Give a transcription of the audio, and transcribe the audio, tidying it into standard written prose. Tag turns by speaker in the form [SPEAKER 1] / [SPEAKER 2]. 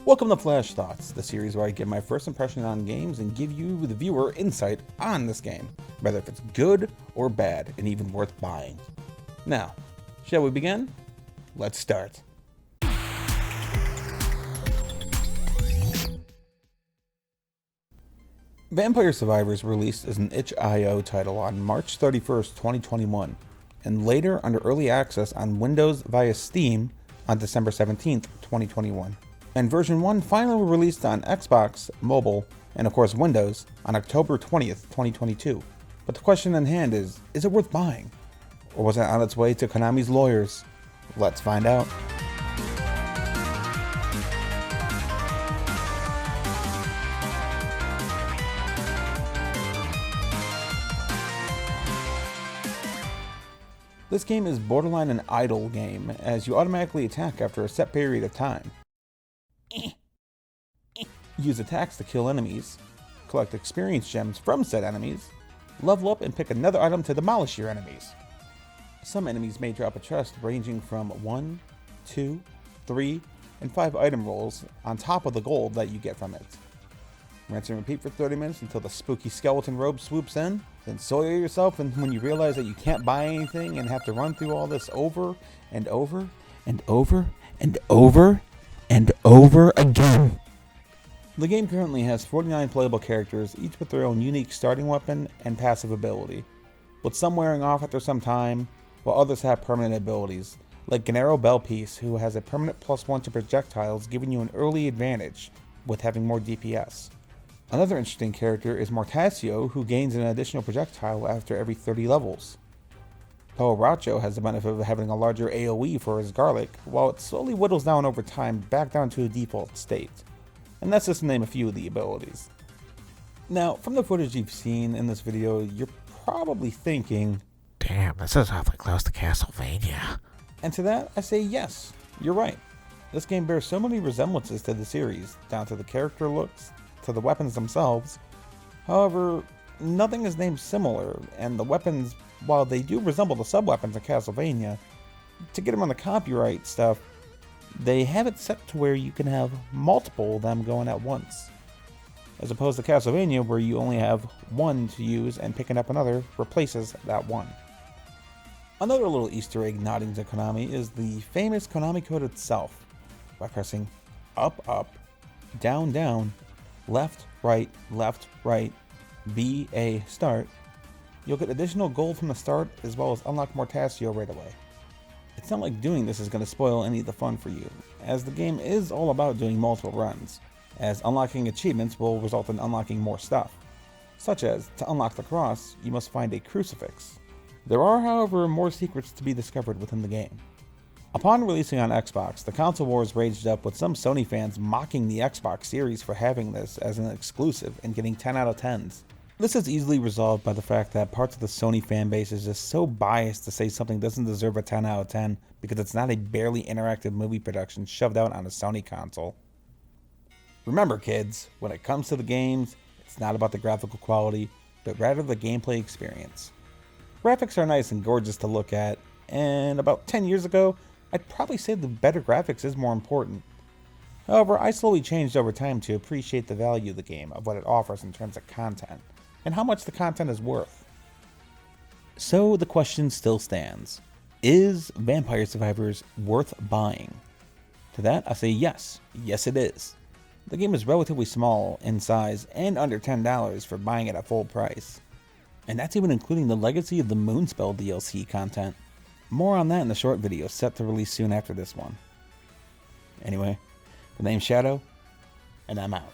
[SPEAKER 1] Welcome to Flash Thoughts, the series where I give my first impression on games and give you, the viewer, insight on this game, whether if it's good or bad and even worth buying. Now, shall we begin? Let's start. Vampire Survivors released as an itch.io title on March 31st, 2021, and later under early access on Windows via Steam on December 17th, 2021. And version 1 finally released on Xbox, mobile, and of course Windows on October 20th, 2022. But the question in hand is it worth buying? Or was it on its way to Konami's lawyers? Let's find out. This game is borderline an idle game, as you automatically attack after a set period of time. Use attacks to kill enemies, collect experience gems from said enemies, level up and pick another item to demolish your enemies. Some enemies may drop a chest ranging from 1, 2, 3, and 5 item rolls on top of the gold that you get from it. Rinse and repeat for 30 minutes until the spooky skeleton robe swoops in, then soil yourself, and when you realize that you can't buy anything and have to run through all this over and over and over and over and over again. The game currently has 49 playable characters, each with their own unique starting weapon and passive ability, with some wearing off after some time, while others have permanent abilities, like Gennaro Belpiece, who has a permanent +1 to projectiles, giving you an early advantage with having more DPS. Another interesting character is Mortasio, who gains an additional projectile after every 30 levels. Poeracho has the benefit of having a larger AoE for his garlic, while it slowly whittles down over time back down to a default state. And that's just to name a few of the abilities. Now, from the footage you've seen in this video, you're probably thinking,
[SPEAKER 2] damn, this is awfully close to Castlevania.
[SPEAKER 1] And to that, I say yes, you're right. This game bears so many resemblances to the series, down to the character looks, to the weapons themselves. However, nothing is named similar, and the weapons, while they do resemble the sub-weapons in Castlevania, to get them on the copyright stuff, they have it set to where you can have multiple of them going at once, as opposed to Castlevania where you only have one to use and picking up another replaces that one. Another little Easter egg nodding to Konami is the famous Konami code itself. By pressing up, up, down, down, left, right, B, A, start, you'll get additional gold from the start as well as unlock Mortasio right away. It's not like doing this is going to spoil any of the fun for you, as the game is all about doing multiple runs, as unlocking achievements will result in unlocking more stuff, such as, to unlock the cross, you must find a crucifix. There are, however, more secrets to be discovered within the game. Upon releasing on Xbox, the console wars raged up with some Sony fans mocking the Xbox series for having this as an exclusive and getting 10 out of 10s. This is easily resolved by the fact that parts of the Sony fanbase is just so biased to say something doesn't deserve a 10 out of 10 because it's not a barely interactive movie production shoved out on a Sony console. Remember kids, when it comes to the games, it's not about the graphical quality, but rather the gameplay experience. Graphics are nice and gorgeous to look at, and about 10 years ago, I'd probably say the better graphics is more important. However, I slowly changed over time to appreciate the value of the game, of what it offers in terms of content, and how much the content is worth. So the question still stands. Is Vampire Survivors worth buying? To that, I say yes. Yes it is. The game is relatively small in size and under $10 for buying it at full price. And that's even including the legacy of the Moonspell DLC content. More on that in the short video set to release soon after this one. Anyway, the name's Shadow, and I'm out.